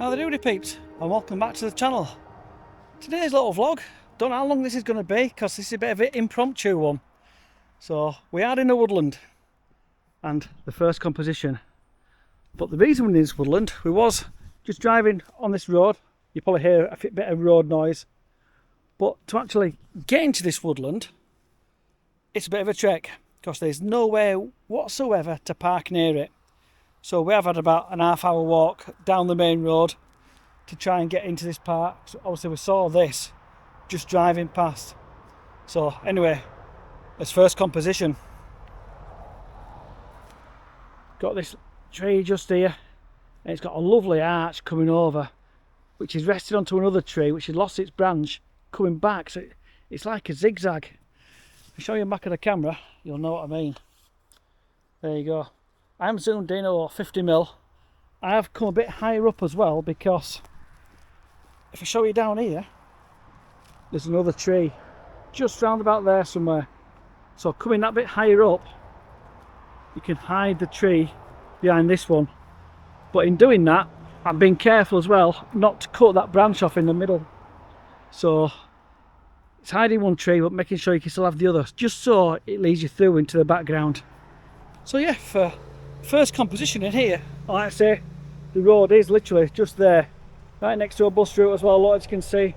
Howdy Doody peeps, and welcome back to the channel. Today's little vlog, don't know how long this is going to be because this is a bit of an impromptu one. So we are in the woodland and the first composition. But the reason we're in this woodland, we was just driving on this road. You probably hear a bit of road noise. But to get into this woodland, it's a bit of a trek because there's nowhere whatsoever to park near it. So we have had about an half-hour walk down the main road to try and get into this park. So obviously we saw this just driving past. So anyway, it's first composition. Got this tree just here, and it's got a lovely arch coming over, which is rested onto another tree which has lost its branch, coming back. So it's like a zigzag. I'll show you back of the camera, you'll know what I mean. There you go. I'm zoomed in or 50mm. I have come a bit higher up as well because if I show you down here, there's another tree just round about there somewhere. So coming that bit higher up, you can hide the tree behind this one. But in doing that, I'm being careful as well not to cut that branch off in the middle. So it's hiding one tree but making sure you can still have the other, just so it leads you through into the background. So yeah, for first composition in here, like I say, the road is literally just there, right next to a bus route as well. As you can see,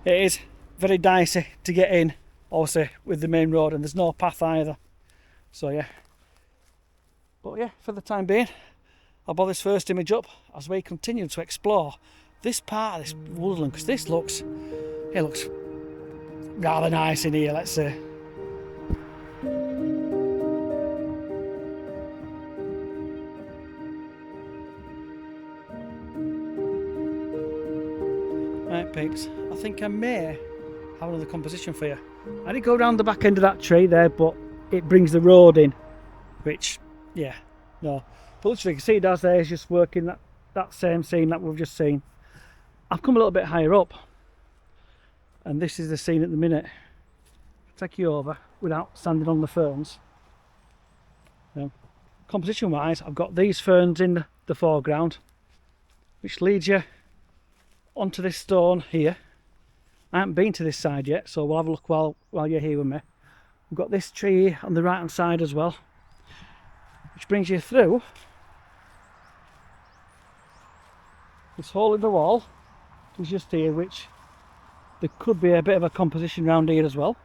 it is very dicey to get in, obviously with the main road, and there's no path either. So yeah, but yeah, for the time being, I'll put this first image up as we continue to explore this part of this woodland, because this looks rather nice in here, let's say. Right peeps, I think I may have another composition for you. I did go around the back end of that tree there, but it brings the road in, which, yeah, no. But literally you can see it does there, is just working that same scene that we've just seen. I've come a little bit higher up, and this is the scene at the minute. I'll take you over without standing on the ferns. Composition wise, I've got these ferns in the foreground, which leads you onto this stone here. I haven't been to this side yet, so we'll have a look while you're here with me. We've got this tree on the right hand side as well, which brings you through this hole in the wall, which is just here, which there could be a bit of a composition around here as well.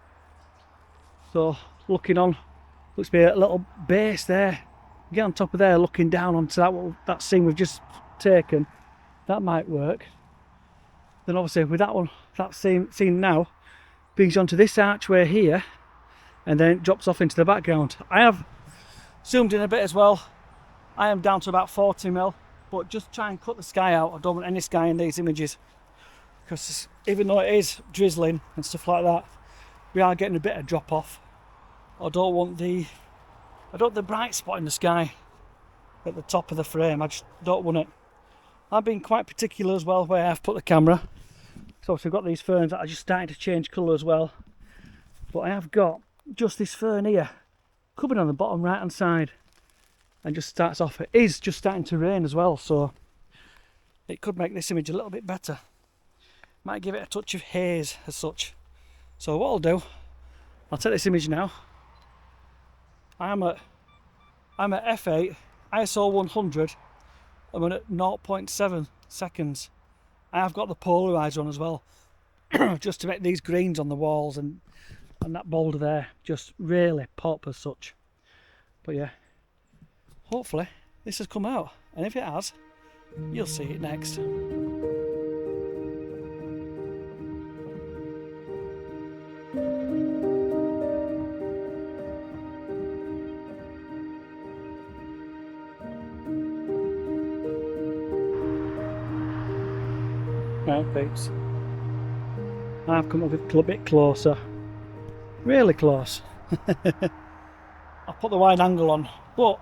So looking on, looks to be a little base there. Get on top of there, looking down onto that scene we've just taken. That might work. Then obviously with that one, that scene now brings you onto this archway here, and then it drops off into the background. I have zoomed in a bit as well. I am down to about 40mm, but just try and cut the sky out. I don't want any sky in these images, because even though it is drizzling and stuff like that, we are getting a bit of drop off. I don't want the bright spot in the sky at the top of the frame. I just don't want it. I've been quite particular as well where I've put the camera. So we've got these ferns that are just starting to change colour as well. But I have got just this fern here coming on the bottom right hand side, and just starts off. It is just starting to rain as well, so it could make this image a little bit better. Might give it a touch of haze as such. So what I'll do, I'll take this image now. I'm at f8 ISO 100. I'm at 0.7 seconds. I have got the polarizer on as well, just to make these greens on the walls and that boulder there just really pop as such. But yeah, hopefully this has come out, and if it has, you'll see it next. Right peeps, I've come up a little bit closer, really close. I'll put the wide angle on, but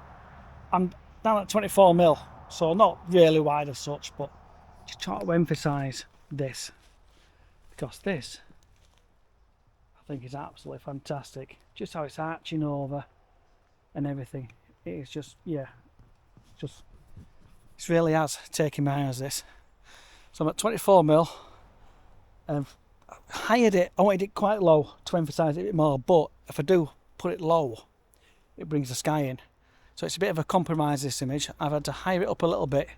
I'm down at 24mm, so not really wide as such, but just try to emphasise this, because this I think is absolutely fantastic. Just how it's arching over and everything. It is just, yeah, just This really has taken my eyes, this. So I'm at 24mm. I've hired it, I wanted it quite low to emphasise it a bit more, but if I do put it low, it brings the sky in. So it's a bit of a compromise, this image. I've had to higher it up a little bit,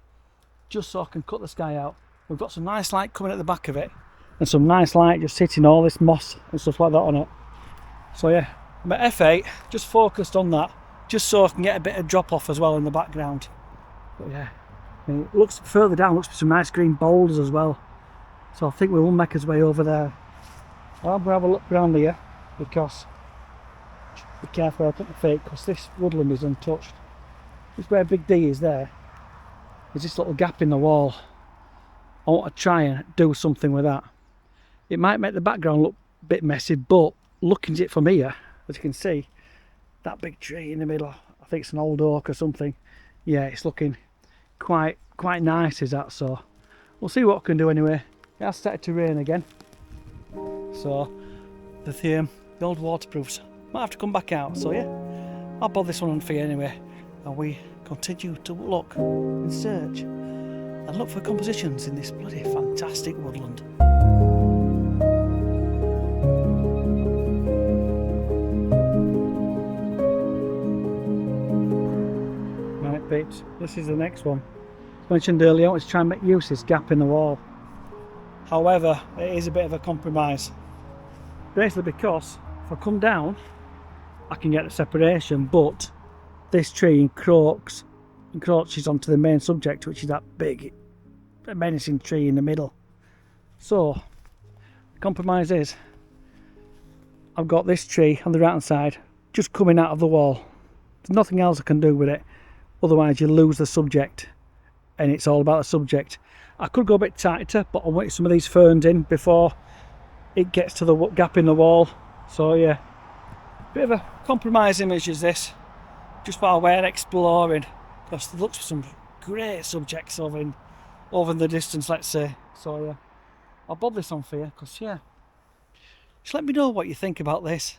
just so I can cut the sky out. We've got some nice light coming at the back of it, and some nice light just hitting all this moss and stuff like that on it. So yeah, I'm at f8, just focused on that, just so I can get a bit of drop off as well in the background. But yeah, I mean, it looks further down, looks for some nice green boulders as well. So I think we will make our way over there. I'm going to have a look around here, because be careful I put my feet, because this woodland is untouched. Just where Big D is there, there's this little gap in the wall. I want to try and do something with that. It might make the background look a bit messy, but looking at it from here, as you can see, that big tree in the middle, I think it's an old oak or something. Yeah, it's looking quite nice, is that? So we'll see what I can do anyway. It has started to rain again, so the old waterproofs might have to come back out. So yeah, I'll bob this one on for you anyway, and we continue to look and search and look for compositions in this bloody fantastic woodland. Right peeps, this is the next one. As mentioned earlier, I want to try and make use of this gap in the wall. However, it is a bit of a compromise. Basically because if I come down, I can get the separation, but this tree encroaches onto the main subject, which is that big menacing tree in the middle. So the compromise is I've got this tree on the right hand side just coming out of the wall. There's nothing else I can do with it, otherwise you lose the subject, and it's all about the subject. I could go a bit tighter, but I want some of these ferns in before it gets to the gap in the wall. So yeah, bit of a compromise image is this, just while we're exploring, because there looks for some great subjects over in the distance, let's say. So yeah, I'll bob this on for you, because yeah, just let me know what you think about this.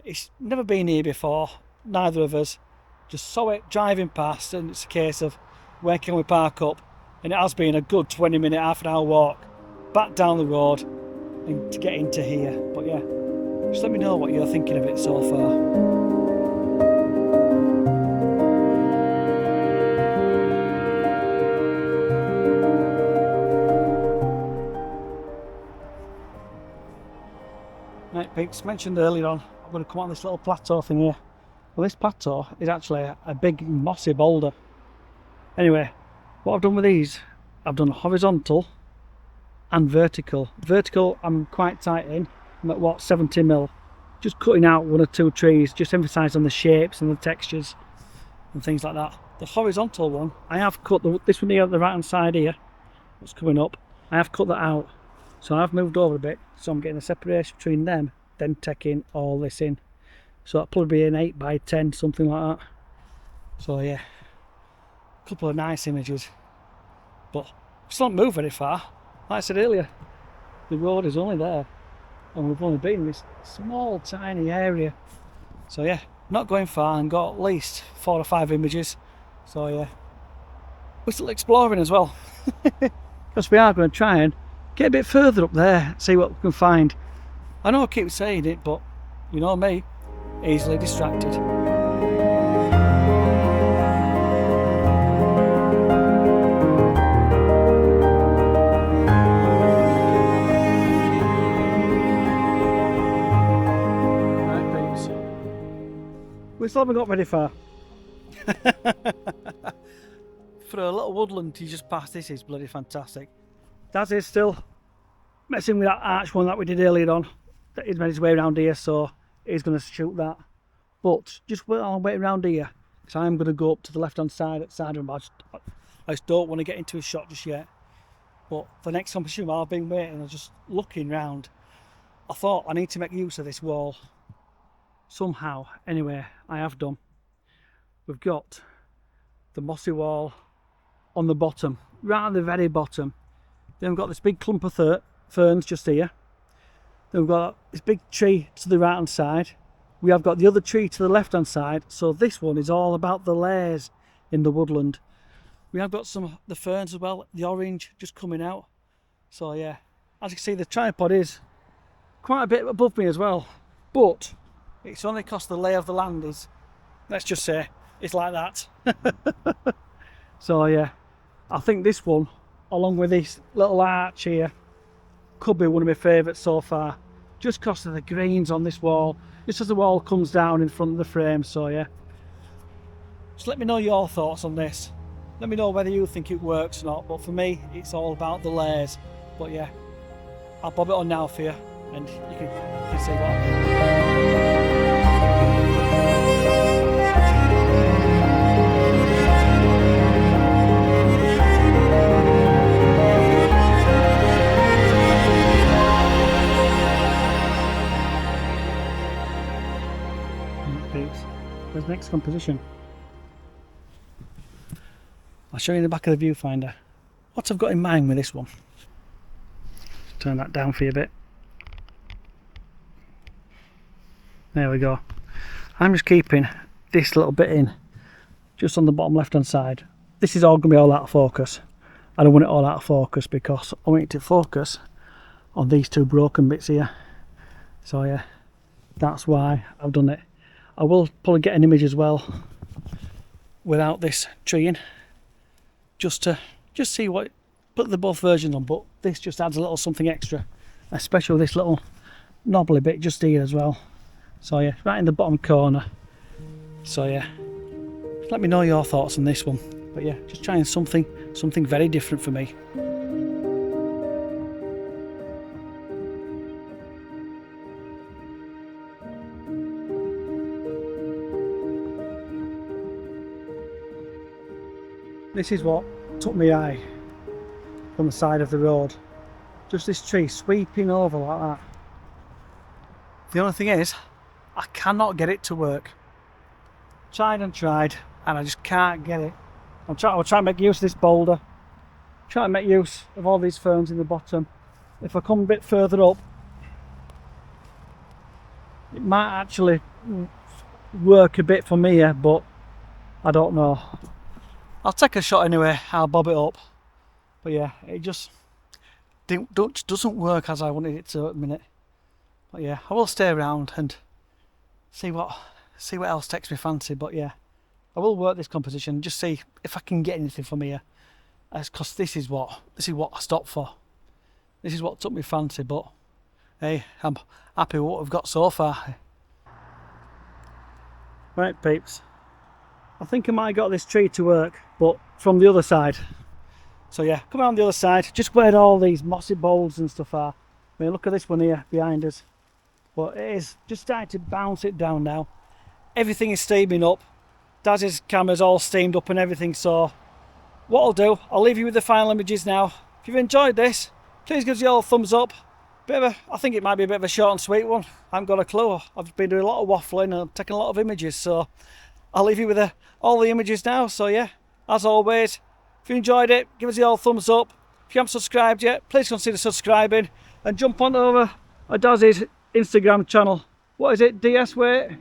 It's never been here before, neither of us. Just saw it driving past, and it's a case of where can we park up, and it has been a good 20-minute, half an hour walk back down the road and to get into here. But yeah, just let me know what you're thinking of it so far. Right peeps, mentioned earlier on, I'm going to come on this little plateau thing here. Well, this plateau is actually a big mossy boulder. Anyway, what I've done with these, I've done horizontal and vertical. Vertical I'm quite tight in, I'm at what, 70mm. Just cutting out one or two trees, just emphasising on the shapes and the textures and things like that. The horizontal one, I have cut this one here at the right hand side here, what's coming up, I have cut that out. So I've moved over a bit, so I'm getting a separation between them, then taking all this in. So that'll probably be an 8x10, something like that. So yeah, a couple of nice images. But still don't move very far. Like I said earlier, the road is only there, and we've only been in this small, tiny area. So yeah, not going far, and got at least 4 or 5 images. So yeah, we're still exploring as well. Because we are going to try and get a bit further up there, see what we can find. I know I keep saying it, but you know me, easily distracted. Right, peeps. We still haven't got very far. For a little woodland you just passed, this is bloody fantastic. That is still messing with that arch one that we did earlier on. That he's made his way around here, so he's going to shoot that. But just while I'm waiting around here, because I'm going to go up to the left hand side at the side of him. I just don't want to get into his shot just yet. But the next competition, while I've been waiting, I was just looking round. I thought I need to make use of this wall somehow. Anyway, I have done. We've got the mossy wall on the bottom, right at the very bottom. Then we've got this big clump of ferns just here. Then we've got this big tree to the right hand side. We have got the other tree to the left hand side. So this one is all about the layers in the woodland. We have got some of the ferns as well, the orange just coming out. So yeah, as you can see, the tripod is quite a bit above me as well, but it's only because the lay of the land is, let's just say, it's like that. So yeah, I think this one, along with this little arch here, could be one of my favourites so far, just because of the greens on this wall, just as the wall comes down in front of the frame. So yeah, just let me know your thoughts on this. Let me know whether you think it works or not, but for me it's all about the layers. But yeah, I'll bob it on now for you and you can see what I mean. Where's the next composition? I'll show you in the back of the viewfinder what I've got in mind with this one. Turn that down for you a bit. There we go. I'm just keeping this little bit in, just on the bottom left hand side. This is all going to be all out of focus. I don't want it all out of focus because I want it to focus on these two broken bits here. So yeah, that's why I've done it. I will probably get an image as well without this tree in, just to see what, put the both versions on, but this just adds a little something extra, especially this little knobbly bit just here as well. So yeah, right in the bottom corner. So yeah, let me know your thoughts on this one. But yeah, just trying something very different for me. This is what took my eye from the side of the road. Just this tree sweeping over like that. The only thing is, I cannot get it to work. Tried and tried, and I just can't get it. I'll try to make use of this boulder. Try to make use of all these ferns in the bottom. If I come a bit further up, it might actually work a bit for me here, but I don't know. I'll take a shot anyway, I'll bob it up. But yeah, it just doesn't work as I wanted it to at the minute. But yeah, I will stay around and see what else takes me fancy. But yeah, I will work this composition, just see if I can get anything from here. Because this is what I stopped for. This is what took me fancy, but hey, I'm happy with what we've got so far. Right peeps, I think I might have got this tree to work, but from the other side. So yeah, come around the other side, just where all these mossy bolds and stuff are. I mean, look at this one here behind us. But it is just starting to bounce it down now. Everything is steaming up. Daz's camera's all steamed up and everything, so what I'll do, I'll leave you with the final images now. If you've enjoyed this, please give us all a thumbs up. I think it might be a bit of a short and sweet one. I haven't got a clue. I've been doing a lot of waffling and taking a lot of images, so I'll leave you with all the images now. So yeah, as always, if you enjoyed it, give us the all thumbs up. If you haven't subscribed yet, please consider subscribing and jump on over Daz's Instagram channel. What is it? DS Wait?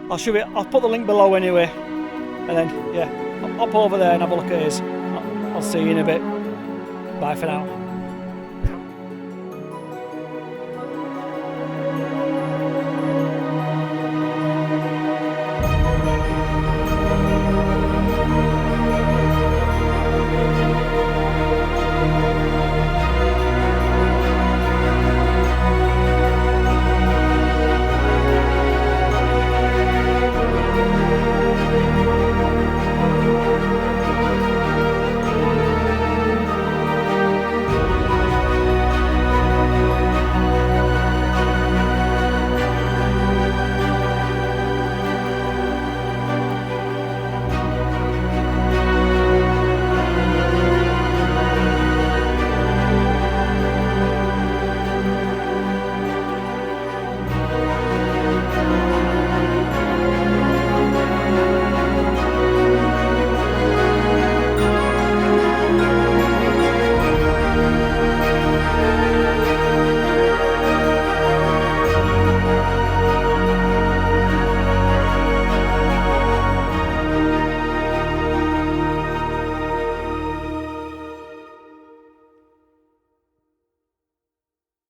I'll put the link below anyway. And then yeah, hop over there and have a look at his. I'll see you in a bit. Bye for now.